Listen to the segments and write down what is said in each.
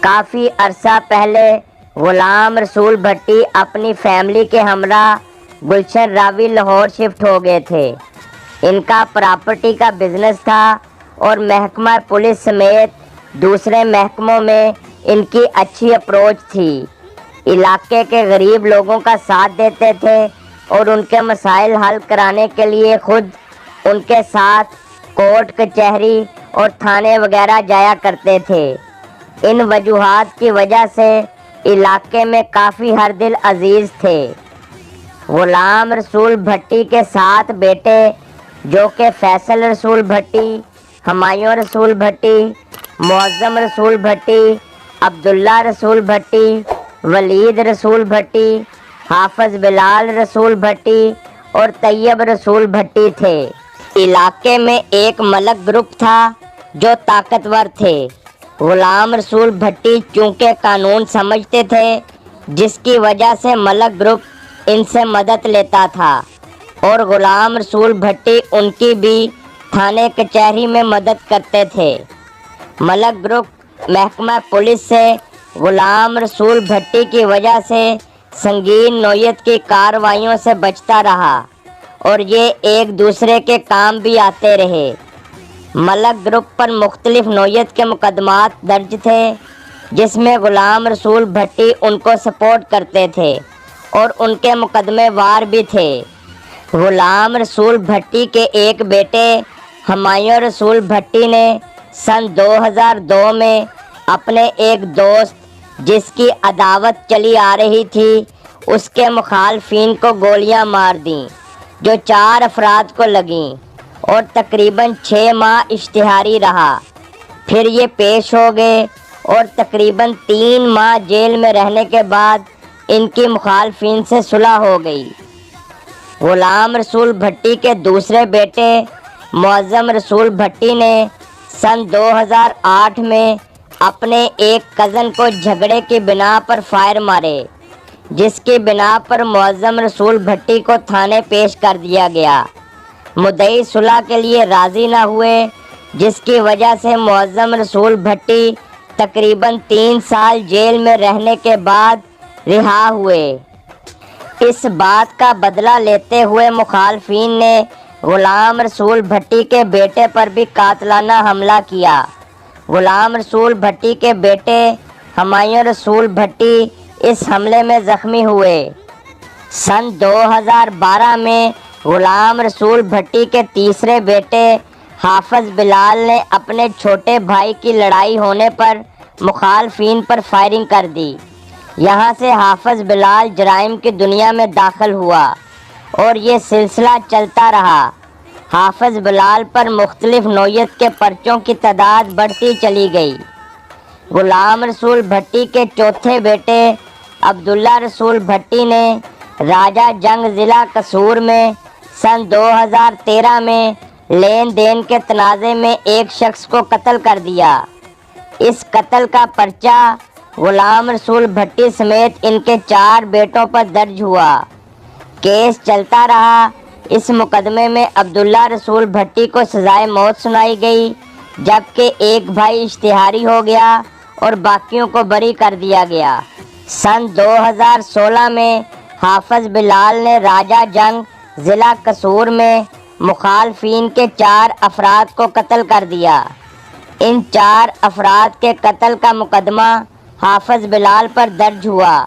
کافی عرصہ پہلے غلام رسول بھٹی اپنی فیملی کے ہمراہ گلشن راوی لاہور شفٹ ہو گئے تھے۔ ان کا پراپرٹی کا بزنس تھا اور محکمہ پولیس سمیت دوسرے محکموں میں ان کی اچھی اپروچ تھی۔ علاقے کے غریب لوگوں کا ساتھ دیتے تھے اور ان کے مسائل حل کرانے کے لیے خود ان کے ساتھ کورٹ کچہری اور تھانے وغیرہ جایا کرتے تھے۔ ان وجوہات کی وجہ سے علاقے میں کافی ہر دل عزیز تھے۔ غلام رسول بھٹی کے 7 بیٹے جو کہ فیصل رسول بھٹی، ہمایوں رسول بھٹی، معظم رسول بھٹی، عبداللہ رسول بھٹی، ولید رسول بھٹی، حافظ بلال رسول بھٹی اور طیب رسول بھٹی تھے۔ علاقے میں ایک ملک گروپ تھا جو طاقتور تھے۔ غلام رسول بھٹی چونکہ قانون سمجھتے تھے، جس کی وجہ سے ملک گروپ ان سے مدد لیتا تھا اور غلام رسول بھٹی ان کی بھی تھانے کچہری میں مدد کرتے تھے۔ ملک گروپ محکمہ پولیس سے غلام رسول بھٹی کی وجہ سے سنگین نوعیت کی کارروائیوں سے بچتا رہا اور یہ ایک دوسرے کے کام بھی آتے رہے۔ ملک گروپ پر مختلف نوعیت کے مقدمات درج تھے، جس میں غلام رسول بھٹی ان کو سپورٹ کرتے تھے اور ان کے مقدمے وار بھی تھے۔ غلام رسول بھٹی کے ایک بیٹے ہمایوں رسول بھٹی نے سن 2002 میں اپنے ایک دوست جس کی عداوت چلی آ رہی تھی اس کے مخالفین کو گولیاں مار دیں، جو 4 افراد کو لگیں اور تقریباً 6 ماہ اشتہاری رہا۔ پھر یہ پیش ہو گئے اور تقریباً 3 ماہ جیل میں رہنے کے بعد ان کی مخالفین سے صلح ہو گئی۔ غلام رسول بھٹی کے دوسرے بیٹے معظم رسول بھٹی نے سن 2008 میں اپنے ایک کزن کو جھگڑے کی بنا پر فائر مارے، جس کی بنا پر معظم رسول بھٹی کو تھانے پیش کر دیا گیا۔ مدعی صلح کے لیے راضی نہ ہوئے، جس کی وجہ سے معظم رسول بھٹی تقریباً 3 سال جیل میں رہنے کے بعد رہا ہوئے۔ اس بات کا بدلہ لیتے ہوئے مخالفین نے غلام رسول بھٹی کے بیٹے پر بھی قاتلانہ حملہ کیا۔ غلام رسول بھٹی کے بیٹے ہمایوں رسول بھٹی اس حملے میں زخمی ہوئے۔ سن 2012 میں غلام رسول بھٹی کے تیسرے بیٹے حافظ بلال نے اپنے چھوٹے بھائی کی لڑائی ہونے پر مخالفین پر فائرنگ کر دی۔ یہاں سے حافظ بلال جرائم کی دنیا میں داخل ہوا اور یہ سلسلہ چلتا رہا۔ حافظ بلال پر مختلف نوعیت کے پرچوں کی تعداد بڑھتی چلی گئی۔ غلام رسول بھٹی کے چوتھے بیٹے عبداللہ رسول بھٹی نے راجہ جنگ ضلع قصور میں سن 2013 میں لین دین کے تنازع میں ایک شخص کو قتل کر دیا۔ اس قتل کا پرچہ غلام رسول بھٹی سمیت ان کے 4 بیٹوں پر درج ہوا۔ کیس چلتا رہا۔ اس مقدمے میں عبداللہ رسول بھٹی کو سزائے موت سنائی گئی، جبکہ ایک بھائی اشتہاری ہو گیا اور باقیوں کو بری کر دیا گیا۔ سن 2016 میں حافظ بلال نے راجہ جنگ ضلع قصور میں مخالفین کے 4 افراد کو قتل کر دیا۔ ان 4 افراد کے قتل کا مقدمہ حافظ بلال پر درج ہوا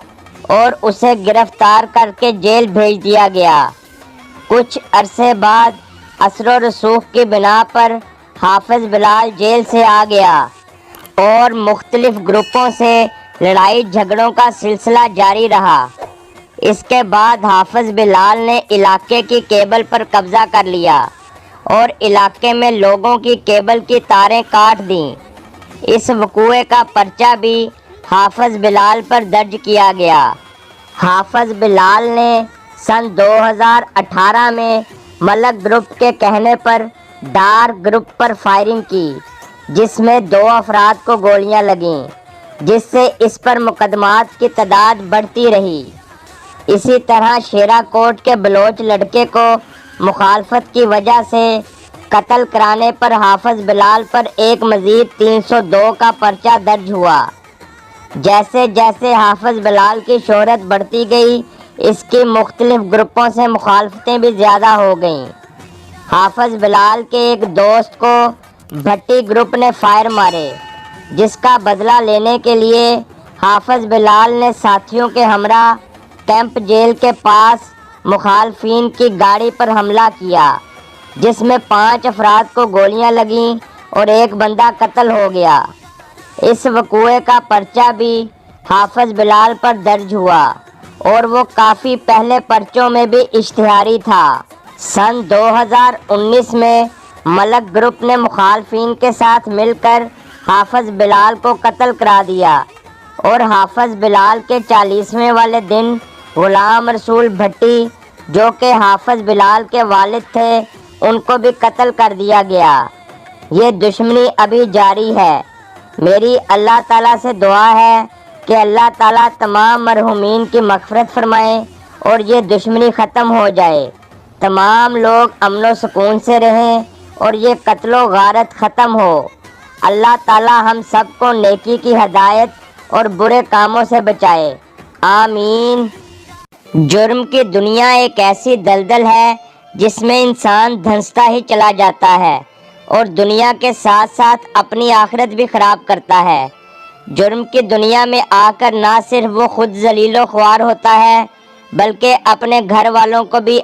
اور اسے گرفتار کر کے جیل بھیج دیا گیا۔ کچھ عرصے بعد اثر و رسوخ کی بنا پر حافظ بلال جیل سے آ گیا اور مختلف گروپوں سے لڑائی جھگڑوں کا سلسلہ جاری رہا۔ اس کے بعد حافظ بلال نے علاقے کی کیبل پر قبضہ کر لیا اور علاقے میں لوگوں کی کیبل کی تاریں کاٹ دیں۔ اس وقوعے کا پرچہ بھی حافظ بلال پر درج کیا گیا۔ حافظ بلال نے سن 2018 میں ملک گروپ کے کہنے پر ڈار گروپ پر فائرنگ کی، جس میں 2 افراد کو گولیاں لگیں، جس سے اس پر مقدمات کی تعداد بڑھتی رہی۔ اسی طرح شیرا کوٹ کے بلوچ لڑکے کو مخالفت کی وجہ سے قتل کرانے پر حافظ بلال پر ایک مزید 302 کا پرچہ درج ہوا۔ جیسے جیسے حافظ بلال کی شہرت بڑھتی گئی اس کی مختلف گروپوں سے مخالفتیں بھی زیادہ ہو گئیں۔ حافظ بلال کے ایک دوست کو بھٹی گروپ نے فائر مارے، جس کا بدلہ لینے کے لیے حافظ بلال نے ساتھیوں کے ہمراہ کیمپ جیل کے پاس مخالفین کی گاڑی پر حملہ کیا، جس میں 5 افراد کو گولیاں لگیں اور ایک بندہ قتل ہو گیا۔ اس وقوعے کا پرچہ بھی حافظ بلال پر درج ہوا اور وہ کافی پہلے پرچوں میں بھی اشتہاری تھا۔ سن 2019 میں ملک گروپ نے مخالفین کے ساتھ مل کر حافظ بلال کو قتل کرا دیا اور حافظ بلال کے 40ویں والے دن غلام رسول بھٹی جو کہ حافظ بلال کے والد تھے ان کو بھی قتل کر دیا گیا۔ یہ دشمنی ابھی جاری ہے۔ میری اللہ تعالیٰ سے دعا ہے کہ اللہ تعالیٰ تمام مرحومین کی مغفرت فرمائے اور یہ دشمنی ختم ہو جائے، تمام لوگ امن و سکون سے رہیں اور یہ قتل و غارت ختم ہو۔ اللہ تعالیٰ ہم سب کو نیکی کی ہدایت اور برے کاموں سے بچائے، آمین۔ جرم کی دنیا ایک ایسی دلدل ہے جس میں انسان دھنستا ہی چلا جاتا ہے اور دنیا کے ساتھ ساتھ اپنی آخرت بھی خراب کرتا ہے۔ جرم کی دنیا میں آ کر نہ صرف وہ خود ذلیل و خوار ہوتا ہے بلکہ اپنے گھر والوں کو بھی